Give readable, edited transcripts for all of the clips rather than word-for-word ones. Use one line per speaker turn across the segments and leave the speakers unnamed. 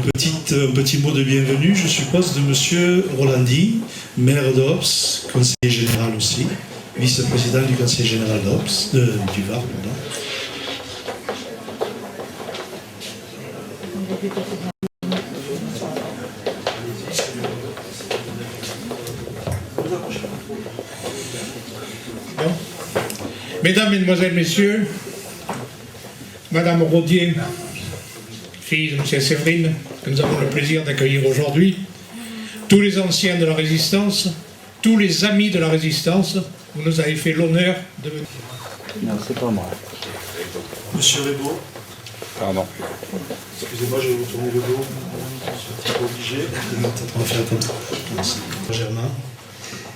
Un petit mot de bienvenue, je suppose, de Monsieur Rolandi, maire d'Ops, conseiller général aussi, vice-président du conseil général d'Ops, du Var, pardon.
Mesdames, Mesdemoiselles, Messieurs, Madame Rodier, fille de M. Séverine, que nous avons le plaisir d'accueillir aujourd'hui, tous les anciens de la Résistance, tous les amis de la Résistance, vous nous avez fait l'honneur de venir.
Non, c'est pas moi.
Monsieur Rebaud.
Pardon.
Excusez-moi, je vais vous tourner le dos. Je suis pas obligé. Peut-être on va faire comme ça. Germain.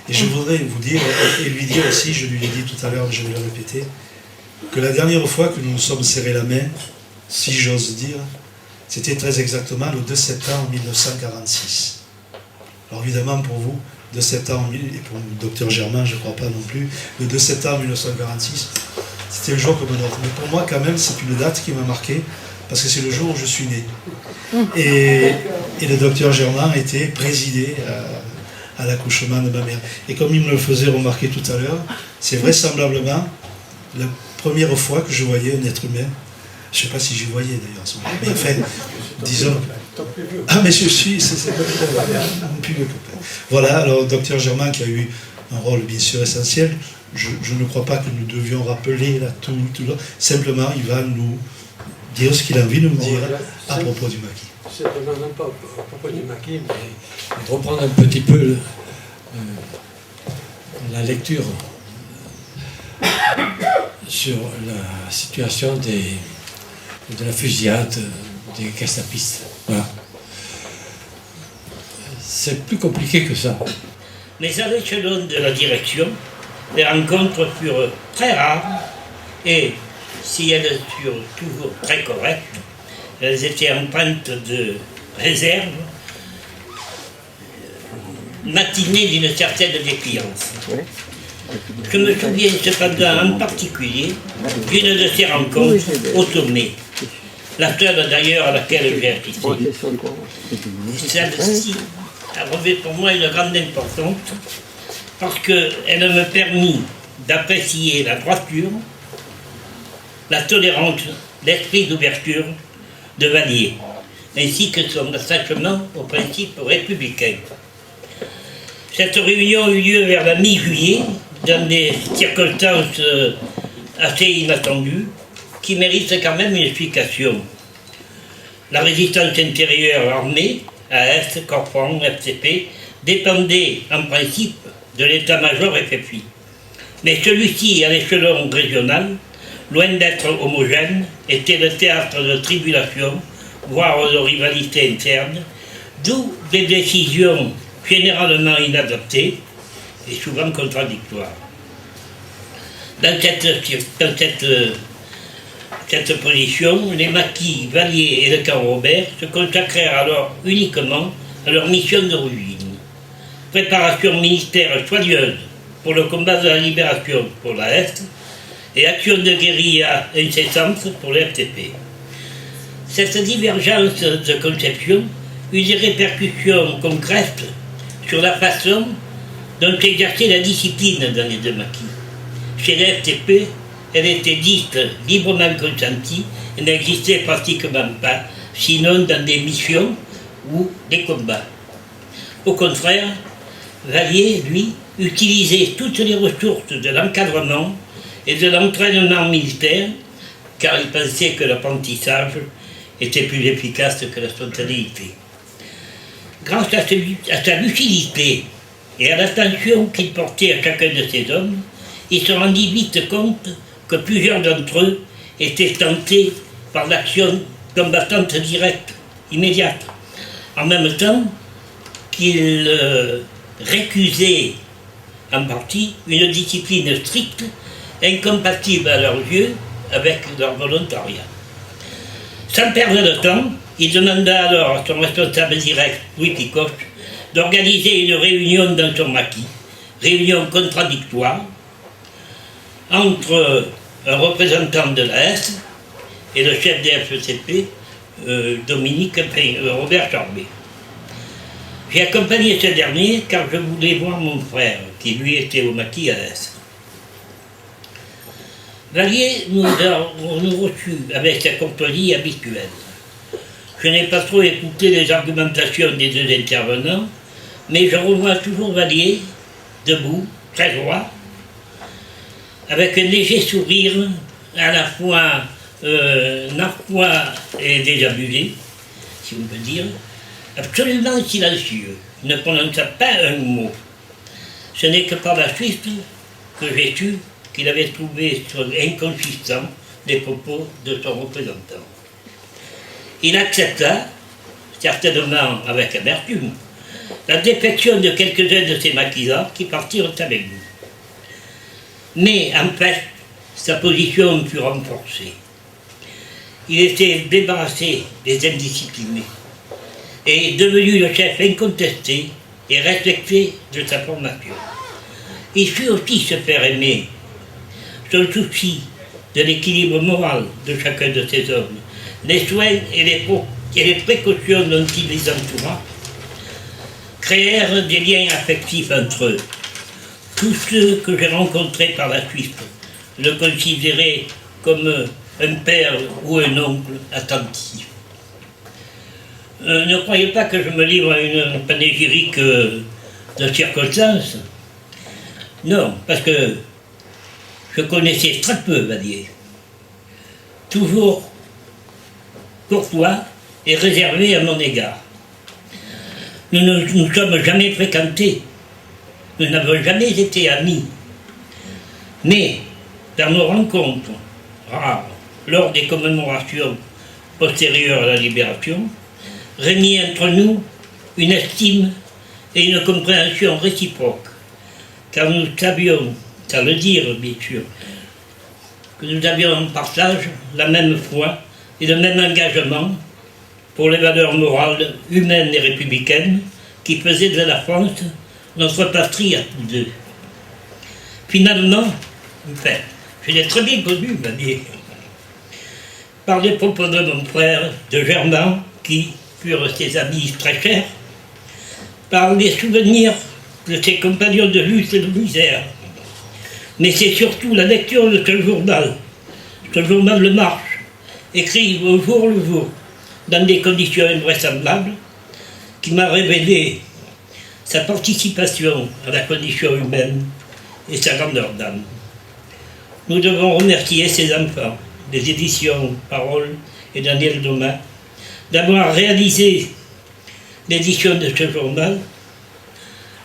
Et je voudrais vous dire, et lui dire aussi, je lui l'ai dit tout à l'heure, mais je vais le répéter, que la dernière fois que nous nous sommes serrés la main, si j'ose dire, c'était très exactement le 2 septembre 1946. Alors évidemment pour vous, 2 septembre, et pour le docteur Germain, je ne crois pas non plus, le 2 septembre 1946, c'était le jour comme un autre. Mais pour moi quand même, c'est une date qui m'a marqué, parce que c'est le jour où je suis né. Et le docteur Germain était présidé à l'accouchement de ma mère. Et comme il me le faisait remarquer tout à l'heure, c'est vraisemblablement la première fois que je voyais un être humain. Je ne sais pas si j'y voyais d'ailleurs, mais enfin, disons... Ah mais je suis, c'est mon plus vieux copain. Voilà, alors le docteur Germain qui a eu un rôle bien sûr essentiel, je ne crois pas que nous devions rappeler là tout là. Simplement, il va nous dire ce qu'il a envie de nous dire à propos du maquis.
Simplement, non pas à propos du maquis, mais de reprendre un petit peu la lecture sur la situation de la fusillade des gestapistes. Voilà. C'est plus compliqué que ça.
Mais à l'échelon de la direction, les rencontres furent très rares et, si elles furent toujours très correctes, elles étaient empreintes de réserve, matinées d'une certaine défiance. Je me souviens cependant en particulier d'une de ces rencontres au sommet, la seule d'ailleurs à laquelle j'ai assisté. Celle-ci revêt pour moi une grande importance parce qu'elle me permit d'apprécier la droiture, la tolérance, l'esprit d'ouverture de Vallier, ainsi que son attachement aux principes républicains. Cette réunion eut lieu vers la mi-juillet, dans des circonstances assez inattendues, qui méritent quand même une explication. La résistance intérieure armée, AS, Corfon, FCP, dépendait en principe de l'état-major FFI. Mais celui-ci, à l'échelon régional, loin d'être homogène, était le théâtre de tribulations, voire de rivalités internes, d'où des décisions généralement inadaptées et souvent contradictoires. Dans cette position, les maquis, Vallier et le camp Robert se consacrèrent alors uniquement à leur mission de ruine. Préparation militaire soigneuse pour le combat de la libération pour la Est et action de guérilla incessante pour le FTP. Cette divergence de conception eut des répercussions concrètes sur la façon dont exerçait la discipline dans les deux maquis. Chez le FTP, elle était dite librement consentie et n'existait pratiquement pas, sinon dans des missions ou des combats. Au contraire, Vallier, lui, utilisait toutes les ressources de l'encadrement et de l'entraînement militaire, car il pensait que l'apprentissage était plus efficace que la spontanéité. Grâce à sa lucidité et à l'attention qu'il portait à chacun de ces hommes, il se rendit vite compte que plusieurs d'entre eux étaient tentés par l'action combattante directe, immédiate, en même temps qu'ils récusaient en partie une discipline stricte, incompatible à leurs yeux avec leur volontariat. Sans perdre de temps, il demanda alors à son responsable direct, Louis Picoche, d'organiser une réunion dans son maquis, réunion contradictoire, entre un représentant de l'AS et le chef des FCP, Robert Charbet. J'ai accompagné ce dernier car je voulais voir mon frère, qui lui était au maquis à l'Est. Vallier nous a reçus avec sa courtoisie habituelle. Je n'ai pas trop écouté les argumentations des deux intervenants, mais je revois toujours Vallier, debout, très droit, avec un léger sourire, à la fois narquois et désabusé, si on peut dire, absolument silencieux, ne prononçant pas un mot. Ce n'est que par la suite que j'ai su qu'il avait trouvé inconsistant les propos de son représentant. Il accepta, certainement avec amertume, la défection de quelques-uns de ses maquisards qui partirent avec nous. Mais en fait, sa position fut renforcée. Il était débarrassé des indisciplinés et devenu le chef incontesté et respecté de sa formation. Il sut aussi se faire aimer. Son souci de l'équilibre moral de chacun de ces hommes, les soins et les précautions dont il les entoura, créèrent des liens affectifs entre eux. Tous ceux que j'ai rencontrés par la suite le considéraient comme un père ou un oncle attentif. Ne croyez pas que je me livre à une panégyrique de circonstances. Non, parce que je connaissais très peu Vallier. Toujours courtois et réservé à mon égard. Nous ne nous sommes jamais fréquentés. Nous n'avons jamais été amis. Mais, dans nos rencontres rares, lors des commémorations postérieures à la Libération, régnait entre nous une estime et une compréhension réciproque, car nous savions, sans le dire bien sûr, que nous avions en partage la même foi et le même engagement pour les valeurs morales, humaines et républicaines qui faisaient de la France notre patrie à tous deux. Finalement, enfin, je l'ai très bien connu, Vallier, par les propos de mon frère, de Germain, qui furent ses amis très chers, par les souvenirs de ses compagnons de lutte et de misère. Mais c'est surtout la lecture de ce journal Le Marche, écrit au jour le jour, dans des conditions invraisemblables, qui m'a révélé sa participation à la condition humaine et sa grandeur d'âme. Nous devons remercier ses enfants, des éditions Parole et Daniel Domain, d'avoir réalisé l'édition de ce journal,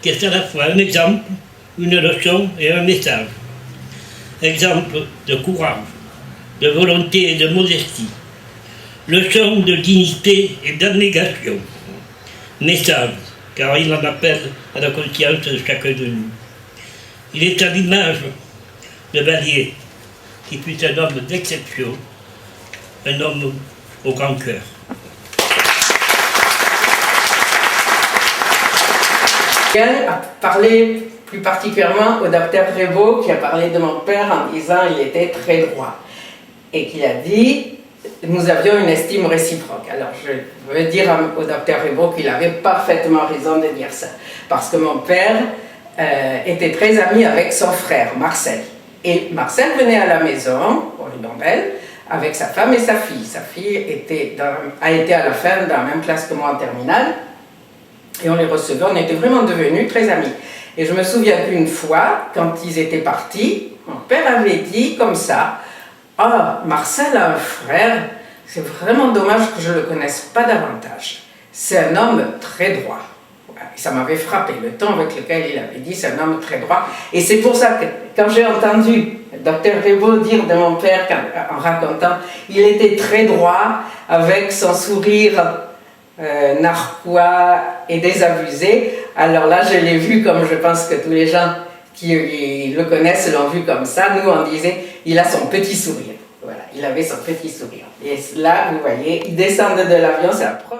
qui est à la fois un exemple, une leçon et un message. Exemple de courage, de volonté et de modestie. Leçon de dignité et d'abnégation. Message, car il en appelle à la conscience de chacun de nous. Il est à l'image de Vallier, qui fut un homme d'exception, un homme au grand cœur.
A parlé plus particulièrement au docteur Rébaud, qui a parlé de mon père en disant qu'il était très droit et qui a dit nous avions une estime réciproque. Alors je veux dire au docteur Rébaud qu'il avait parfaitement raison de dire ça, parce que mon père était très ami avec son frère Marcel, et Marcel venait à la maison pour les Nobel avec sa femme et sa fille. Sa fille a été à la fin dans la même classe que moi en terminale. Et on les recevait, on était vraiment devenus très amis. Et je me souviens qu'une fois, quand ils étaient partis, mon père avait dit comme ça « Ah, Marcel a un frère, c'est vraiment dommage que je ne le connaisse pas davantage. C'est un homme très droit. » Ça m'avait frappé, le ton avec lequel il avait dit « C'est un homme très droit. » Et c'est pour ça que quand j'ai entendu le docteur Rébaud dire de mon père, en racontant, il était très droit, avec son sourire narquois et désabusé. Alors là, je l'ai vu comme je pense que tous les gens qui le connaissent l'ont vu comme ça. Nous, on disait, il a son petit sourire. Voilà, il avait son petit sourire. Et là, vous voyez, il descend de l'avion, c'est la première